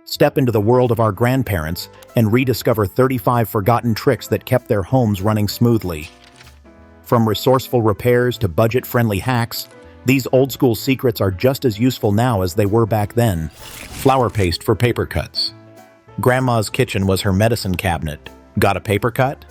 Step into the world of our grandparents and rediscover 35 forgotten tricks that kept their homes running smoothly. From resourceful repairs to budget-friendly hacks, these old-school secrets are just as useful now as they were back then. Flour paste for paper cuts. Grandma's kitchen was her medicine cabinet. Got a paper cut?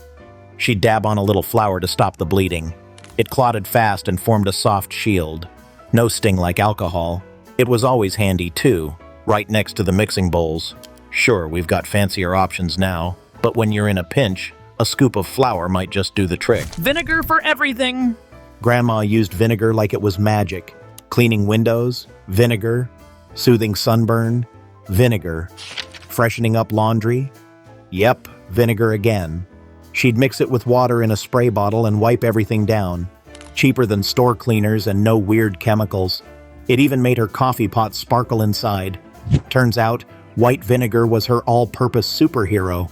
She'd dab on a little flour to stop the bleeding. It clotted fast and formed a soft shield. No sting like alcohol. It was always handy, too, right next to the mixing bowls. Sure, we've got fancier options now, but when you're in a pinch, a scoop of flour might just do the trick. Vinegar for everything! Grandma used vinegar like it was magic. Cleaning windows, vinegar. Soothing sunburn, vinegar. Freshening up laundry, yep, vinegar again. She'd mix it with water in a spray bottle and wipe everything down. Cheaper than store cleaners and no weird chemicals. It even made her coffee pot sparkle inside. Turns out, white vinegar was her all-purpose superhero.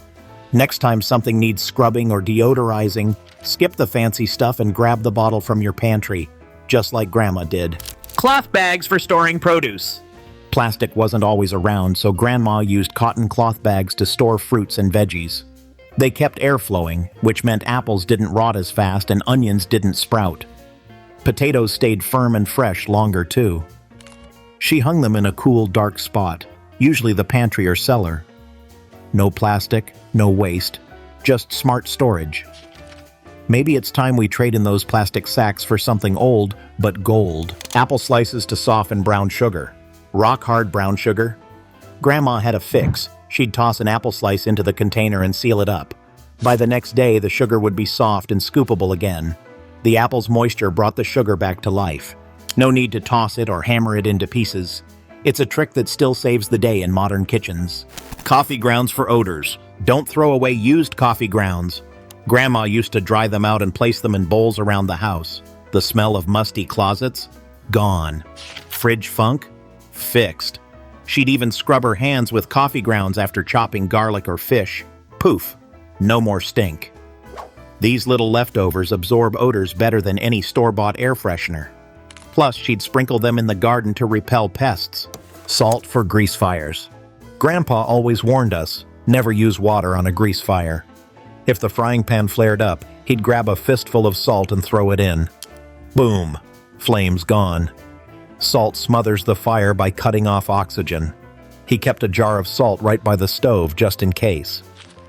Next time something needs scrubbing or deodorizing, skip the fancy stuff and grab the bottle from your pantry, just like Grandma did. Cloth bags for storing produce. Plastic wasn't always around, so Grandma used cotton cloth bags to store fruits and veggies. They kept air flowing, which meant apples didn't rot as fast and onions didn't sprout. Potatoes stayed firm and fresh longer, too. She hung them in a cool, dark spot, usually the pantry or cellar. No plastic, no waste, just smart storage. Maybe it's time we trade in those plastic sacks for something old, but gold. Apple slices to soften brown sugar. Rock-hard brown sugar? Grandma had a fix. She'd toss an apple slice into the container and seal it up. By the next day, the sugar would be soft and scoopable again. The apple's moisture brought the sugar back to life. No need to toss it or hammer it into pieces. It's a trick that still saves the day in modern kitchens. Coffee grounds for odors. Don't throw away used coffee grounds. Grandma used to dry them out and place them in bowls around the house. The smell of musty closets? Gone. Fridge funk? Fixed. She'd even scrub her hands with coffee grounds after chopping garlic or fish. Poof. No more stink. These little leftovers absorb odors better than any store-bought air freshener. Plus, she'd sprinkle them in the garden to repel pests. Salt for grease fires. Grandpa always warned us, never use water on a grease fire. If the frying pan flared up, he'd grab a fistful of salt and throw it in. Boom. Flames gone. Salt smothers the fire by cutting off oxygen. He kept a jar of salt right by the stove just in case.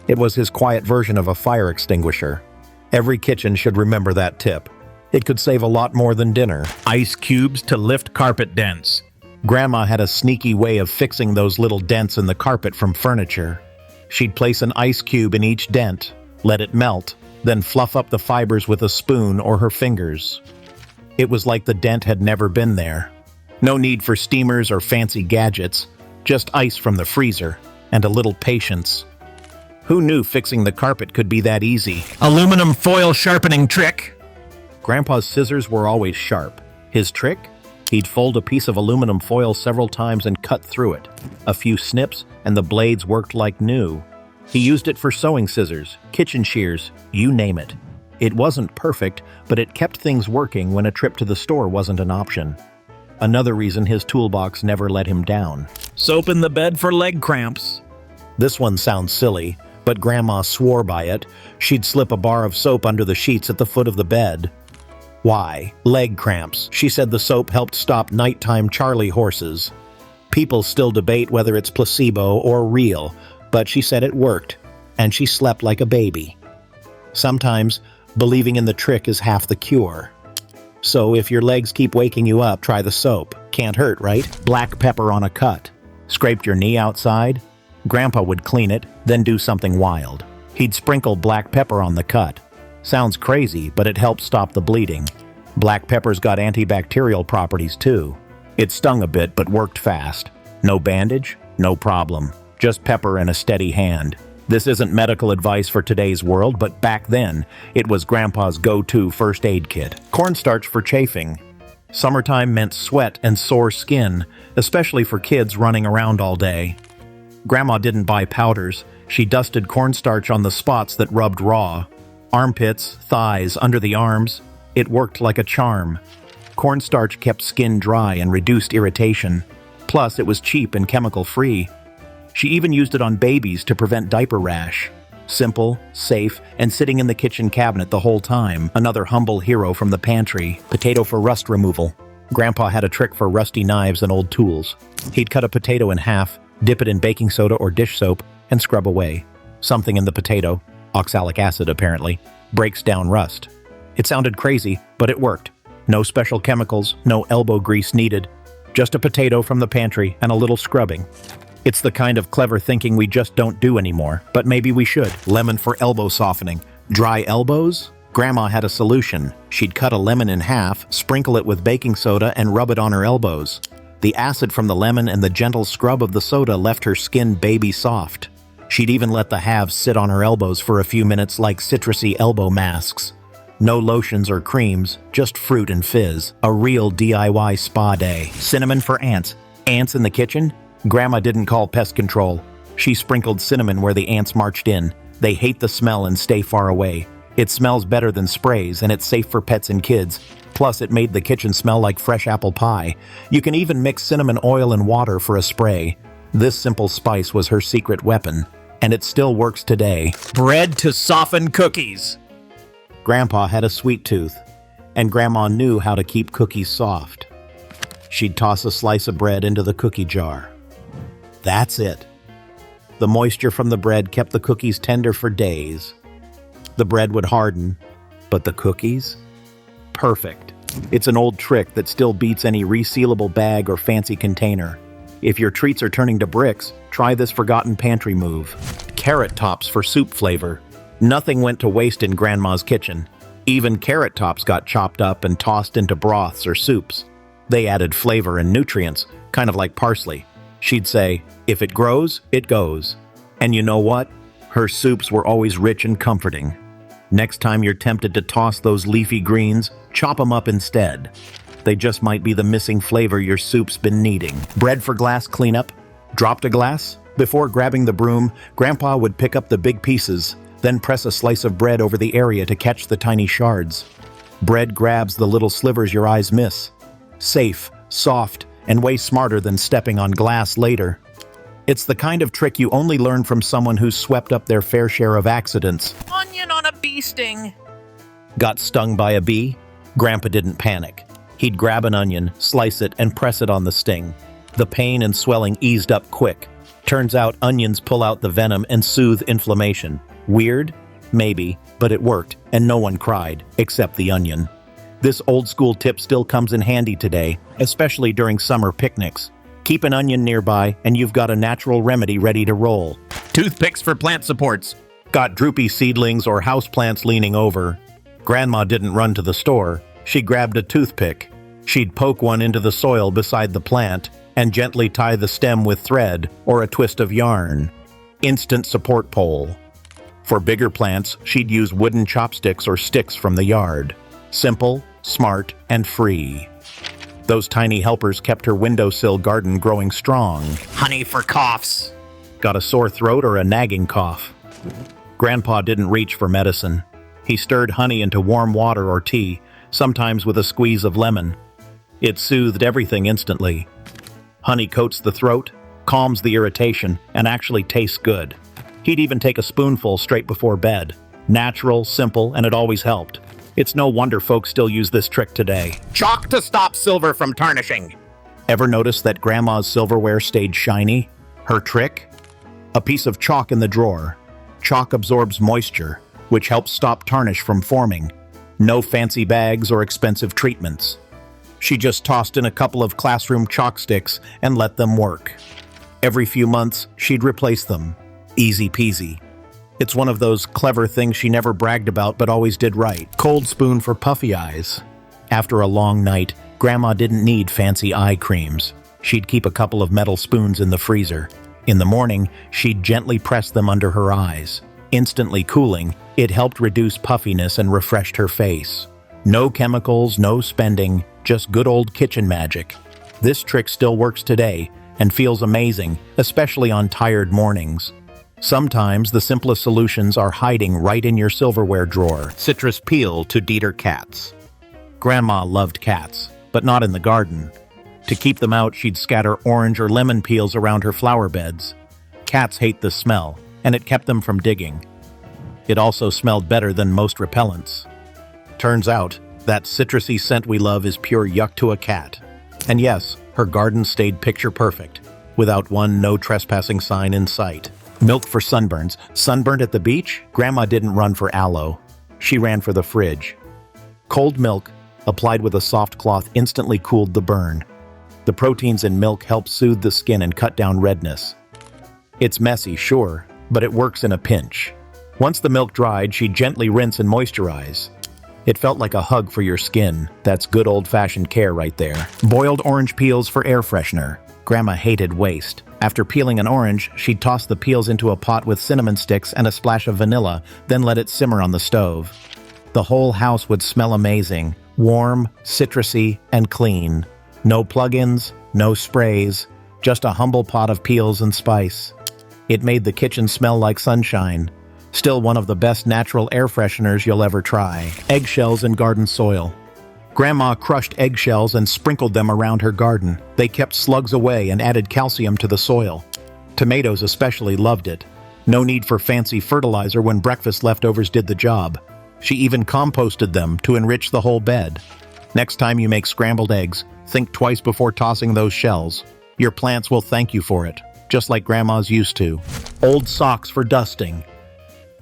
It was his quiet version of a fire extinguisher. Every kitchen should remember that tip. It could save a lot more than dinner. Ice cubes to lift carpet dents. Grandma had a sneaky way of fixing those little dents in the carpet from furniture. She'd place an ice cube in each dent, let it melt, then fluff up the fibers with a spoon or her fingers. It was like the dent had never been there. No need for steamers or fancy gadgets, just ice from the freezer, and a little patience. Who knew fixing the carpet could be that easy? Aluminum foil sharpening trick. Grandpa's scissors were always sharp. His trick? He'd fold a piece of aluminum foil several times and cut through it. A few snips, and the blades worked like new. He used it for sewing scissors, kitchen shears, you name it. It wasn't perfect, but it kept things working when a trip to the store wasn't an option. Another reason his toolbox never let him down. Soap in the bed for leg cramps. This one sounds silly, but Grandma swore by it. She'd slip a bar of soap under the sheets at the foot of the bed. Why? Leg cramps. She said the soap helped stop nighttime Charlie horses. People still debate whether it's placebo or real, but she said it worked, and she slept like a baby. Sometimes, believing in the trick is half the cure. So if your legs keep waking you up, try the soap. Can't hurt, right? Black pepper on a cut. Scraped your knee outside? Grandpa would clean it, then do something wild. He'd sprinkle black pepper on the cut. Sounds crazy, but it helped stop the bleeding. Black pepper's got antibacterial properties too. It stung a bit, but worked fast. No bandage? No problem. Just pepper and a steady hand. This isn't medical advice for today's world, but back then, it was Grandpa's go-to first aid kit. Cornstarch for chafing. Summertime meant sweat and sore skin, especially for kids running around all day. Grandma didn't buy powders. She dusted cornstarch on the spots that rubbed raw. Armpits, thighs, under the arms. It worked like a charm. Cornstarch kept skin dry and reduced irritation. Plus, it was cheap and chemical-free. She even used it on babies to prevent diaper rash. Simple, safe, and sitting in the kitchen cabinet the whole time. Another humble hero from the pantry. Potato for rust removal. Grandpa had a trick for rusty knives and old tools. He'd cut a potato in half, dip it in baking soda or dish soap, and scrub away. Something in the potato, oxalic acid apparently, breaks down rust. It sounded crazy, but it worked. No special chemicals, no elbow grease needed. Just a potato from the pantry and a little scrubbing. It's the kind of clever thinking we just don't do anymore, but maybe we should. Lemon for elbow softening. Dry elbows? Grandma had a solution. She'd cut a lemon in half, sprinkle it with baking soda, and rub it on her elbows. The acid from the lemon and the gentle scrub of the soda left her skin baby soft. She'd even let the halves sit on her elbows for a few minutes like citrusy elbow masks. No lotions or creams, just fruit and fizz. A real DIY spa day. Cinnamon for ants. Ants in the kitchen? Grandma didn't call pest control. She sprinkled cinnamon where the ants marched in. They hate the smell and stay far away. It smells better than sprays, and it's safe for pets and kids. Plus, it made the kitchen smell like fresh apple pie. You can even mix cinnamon oil and water for a spray. This simple spice was her secret weapon, and it still works today. Bread to soften cookies. Grandpa had a sweet tooth, and Grandma knew how to keep cookies soft. She'd toss a slice of bread into the cookie jar. That's it. The moisture from the bread kept the cookies tender for days. The bread would harden, but the cookies? Perfect. It's an old trick that still beats any resealable bag or fancy container. If your treats are turning to bricks, try this forgotten pantry move. Carrot tops for soup flavor. Nothing went to waste in Grandma's kitchen. Even carrot tops got chopped up and tossed into broths or soups. They added flavor and nutrients, kind of like parsley. She'd say, if it grows, it goes. And you know what? Her soups were always rich and comforting. Next time you're tempted to toss those leafy greens, chop them up instead. They just might be the missing flavor your soup's been needing. Bread for glass cleanup? Dropped a glass? Before grabbing the broom, Grandpa would pick up the big pieces, then press a slice of bread over the area to catch the tiny shards. Bread grabs the little slivers your eyes miss. Safe, soft, and way smarter than stepping on glass later. It's the kind of trick you only learn from someone who's swept up their fair share of accidents. Onion on a bee sting. Got stung by a bee? Grandpa didn't panic. He'd grab an onion, slice it, and press it on the sting. The pain and swelling eased up quick. Turns out onions pull out the venom and soothe inflammation. Weird? Maybe, but it worked, and no one cried, except the onion. This old-school tip still comes in handy today, especially during summer picnics. Keep an onion nearby, and you've got a natural remedy ready to roll. Toothpicks for plant supports. Got droopy seedlings or houseplants leaning over? Grandma didn't run to the store. She grabbed a toothpick. She'd poke one into the soil beside the plant and gently tie the stem with thread or a twist of yarn. Instant support pole. For bigger plants, she'd use wooden chopsticks or sticks from the yard. Simple, smart, and free. Those tiny helpers kept her windowsill garden growing strong. Honey for coughs. Got a sore throat or a nagging cough? Grandpa didn't reach for medicine. He stirred honey into warm water or tea, sometimes with a squeeze of lemon. It soothed everything instantly. Honey coats the throat, calms the irritation, and actually tastes good. He'd even take a spoonful straight before bed. Natural, simple, and it always helped. It's no wonder folks still use this trick today. Chalk to stop silver from tarnishing. Ever notice that Grandma's silverware stayed shiny? Her trick? A piece of chalk in the drawer. Chalk absorbs moisture, which helps stop tarnish from forming. No fancy bags or expensive treatments. She just tossed in a couple of classroom chalk sticks and let them work. Every few months, she'd replace them. Easy peasy. It's one of those clever things she never bragged about but always did right. Cold spoon for puffy eyes. After a long night, Grandma didn't need fancy eye creams. She'd keep a couple of metal spoons in the freezer. In the morning, she'd gently press them under her eyes. Instantly cooling, it helped reduce puffiness and refreshed her face. No chemicals, no spending, just good old kitchen magic. This trick still works today and feels amazing, especially on tired mornings. Sometimes the simplest solutions are hiding right in your silverware drawer. Citrus peel to deter cats. Grandma loved cats, but not in the garden. To keep them out, she'd scatter orange or lemon peels around her flower beds. Cats hate the smell, and it kept them from digging. It also smelled better than most repellents. Turns out, that citrusy scent we love is pure yuck to a cat. And yes, her garden stayed picture perfect, without one no trespassing sign in sight. Milk for sunburns. Sunburned at the beach? Grandma didn't run for aloe. She ran for the fridge. Cold milk, applied with a soft cloth, instantly cooled the burn. The proteins in milk help soothe the skin and cut down redness. It's messy, sure, but it works in a pinch. Once the milk dried, she'd gently rinse and moisturize. It felt like a hug for your skin. That's good old-fashioned care right there. Boiled orange peels for air freshener. Grandma hated waste. After peeling an orange, she'd toss the peels into a pot with cinnamon sticks and a splash of vanilla, then let it simmer on the stove. The whole house would smell amazing, warm, citrusy, and clean. No plug-ins, no sprays, just a humble pot of peels and spice. It made the kitchen smell like sunshine. Still one of the best natural air fresheners you'll ever try. Eggshells and garden soil. Grandma crushed eggshells and sprinkled them around her garden. They kept slugs away and added calcium to the soil. Tomatoes especially loved it. No need for fancy fertilizer when breakfast leftovers did the job. She even composted them to enrich the whole bed. Next time you make scrambled eggs, think twice before tossing those shells. Your plants will thank you for it, just like grandmas used to. Old socks for dusting.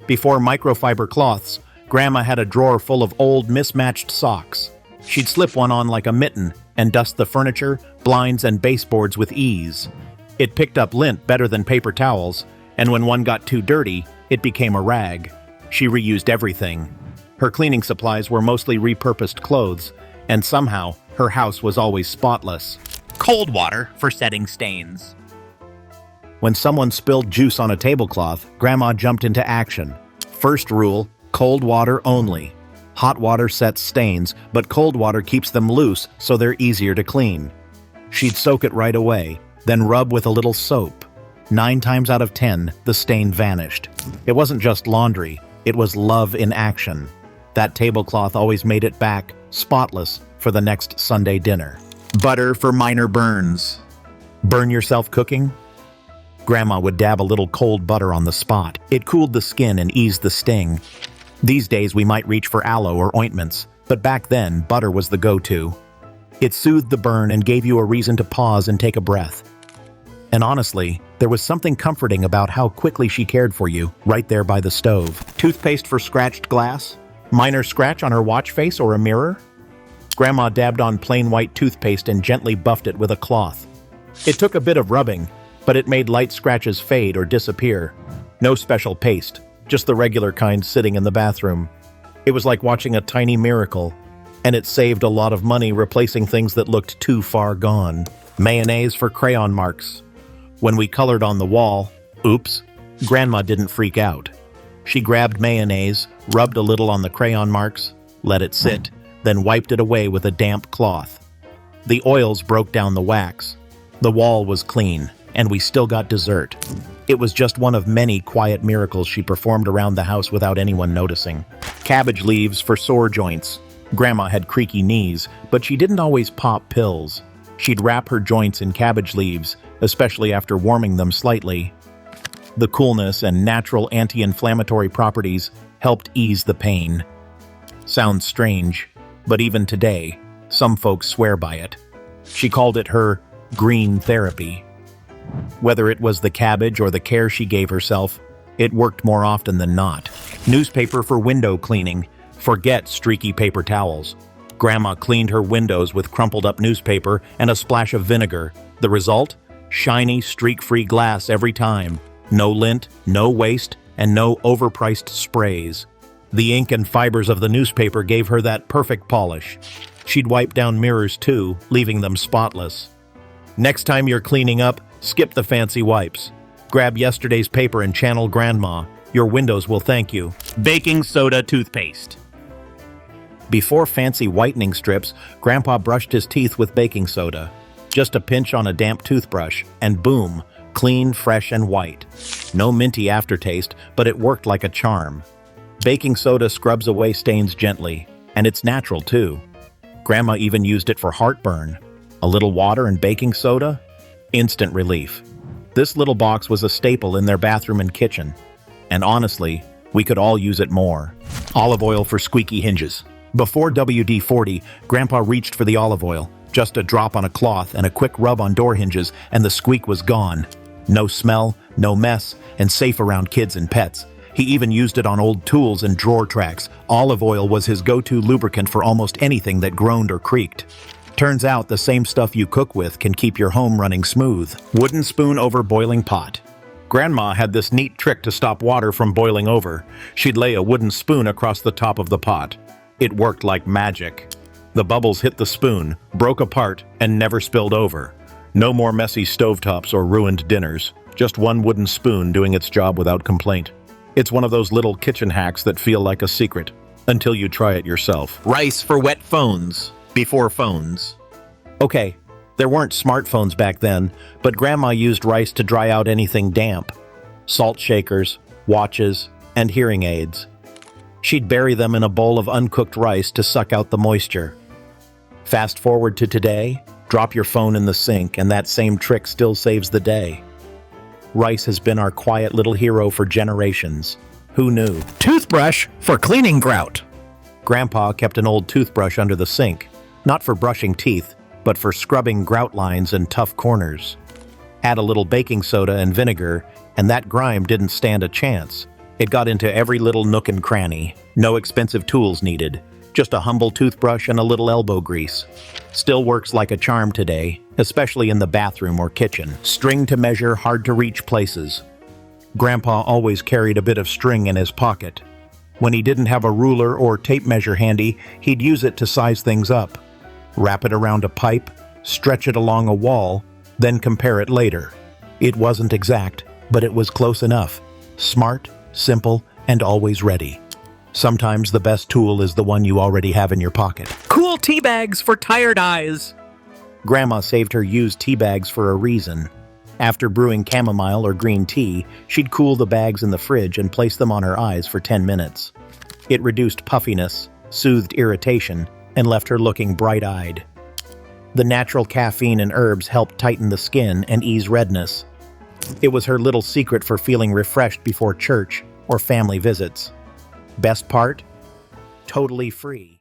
Before microfiber cloths, Grandma had a drawer full of old mismatched socks. She'd slip one on like a mitten and dust the furniture, blinds, and baseboards with ease. It picked up lint better than paper towels, and when one got too dirty, it became a rag. She reused everything. Her cleaning supplies were mostly repurposed clothes, and somehow her house was always spotless. Cold water for setting stains. When someone spilled juice on a tablecloth, Grandma jumped into action. First rule, cold water only. Hot water sets stains, but cold water keeps them loose so they're easier to clean. She'd soak it right away, then rub with a little soap. 9 times out of 10, the stain vanished. It wasn't just laundry, it was love in action. That tablecloth always made it back, spotless, for the next Sunday dinner. Butter for minor burns. Burn yourself cooking? Grandma would dab a little cold butter on the spot. It cooled the skin and eased the sting. These days we might reach for aloe or ointments, but back then butter was the go-to. It soothed the burn and gave you a reason to pause and take a breath. And honestly, there was something comforting about how quickly she cared for you, right there by the stove. Toothpaste for scratched glass? Minor scratch on her watch face or a mirror? Grandma dabbed on plain white toothpaste and gently buffed it with a cloth. It took a bit of rubbing, but it made light scratches fade or disappear. No special paste, just the regular kind sitting in the bathroom. It was like watching a tiny miracle, and it saved a lot of money replacing things that looked too far gone. Mayonnaise for crayon marks. When we colored on the wall, oops, Grandma didn't freak out. She grabbed mayonnaise, rubbed a little on the crayon marks, let it sit, then wiped it away with a damp cloth. The oils broke down the wax. The wall was clean, and we still got dessert. It was just one of many quiet miracles she performed around the house without anyone noticing. Cabbage leaves for sore joints. Grandma had creaky knees, but she didn't always pop pills. She'd wrap her joints in cabbage leaves, especially after warming them slightly. The coolness and natural anti-inflammatory properties helped ease the pain. Sounds strange, but even today, some folks swear by it. She called it her green therapy. Whether it was the cabbage or the care she gave herself, it worked more often than not. Newspaper for window cleaning. Forget streaky paper towels. Grandma cleaned her windows with crumpled up newspaper and a splash of vinegar. The result? Shiny, streak-free glass every time. No lint, no waste, and no overpriced sprays. The ink and fibers of the newspaper gave her that perfect polish. She'd wipe down mirrors too, leaving them spotless. Next time you're cleaning up, skip the fancy wipes. Grab yesterday's paper and channel Grandma. Your windows will thank you. Baking soda toothpaste. Before fancy whitening strips, Grandpa brushed his teeth with baking soda. Just a pinch on a damp toothbrush, and boom, clean, fresh, and white. No minty aftertaste, but it worked like a charm. Baking soda scrubs away stains gently, and it's natural too. Grandma even used it for heartburn. A little water and baking soda? Instant relief. This little box was a staple in their bathroom and kitchen. And honestly, we could all use it more. Olive oil for squeaky hinges. Before WD-40, Grandpa reached for the olive oil. Just a drop on a cloth and a quick rub on door hinges, and the squeak was gone. No smell, no mess, and safe around kids and pets. He even used it on old tools and drawer tracks. Olive oil was his go-to lubricant for almost anything that groaned or creaked. Turns out the same stuff you cook with can keep your home running smooth. Wooden spoon over boiling pot. Grandma had this neat trick to stop water from boiling over. She'd lay a wooden spoon across the top of the pot. It worked like magic. The bubbles hit the spoon, broke apart, and never spilled over. No more messy stovetops or ruined dinners. Just one wooden spoon doing its job without complaint. It's one of those little kitchen hacks that feel like a secret, until you try it yourself. Rice for wet phones. Before phones. Okay, there weren't smartphones back then, but Grandma used rice to dry out anything damp. Salt shakers, watches, and hearing aids. She'd bury them in a bowl of uncooked rice to suck out the moisture. Fast forward to today, drop your phone in the sink, and that same trick still saves the day. Rice has been our quiet little hero for generations. Who knew? Toothbrush for cleaning grout. Grandpa kept an old toothbrush under the sink, not for brushing teeth, but for scrubbing grout lines and tough corners. Add a little baking soda and vinegar, and that grime didn't stand a chance. It got into every little nook and cranny. No expensive tools needed. Just a humble toothbrush and a little elbow grease. Still works like a charm today, especially in the bathroom or kitchen. String to measure hard-to-reach places. Grandpa always carried a bit of string in his pocket. When he didn't have a ruler or tape measure handy, he'd use it to size things up. Wrap it around a pipe, stretch it along a wall, then compare it later. It wasn't exact, but it was close enough. Smart, simple, and always ready. Sometimes the best tool is the one you already have in your pocket. Cool tea bags for tired eyes. Grandma saved her used tea bags for a reason. After brewing chamomile or green tea, she'd cool the bags in the fridge and place them on her eyes for 10 minutes. It reduced puffiness, soothed irritation, and left her looking bright-eyed. The natural caffeine and herbs helped tighten the skin and ease redness. It was her little secret for feeling refreshed before church or family visits. Best part? Totally free.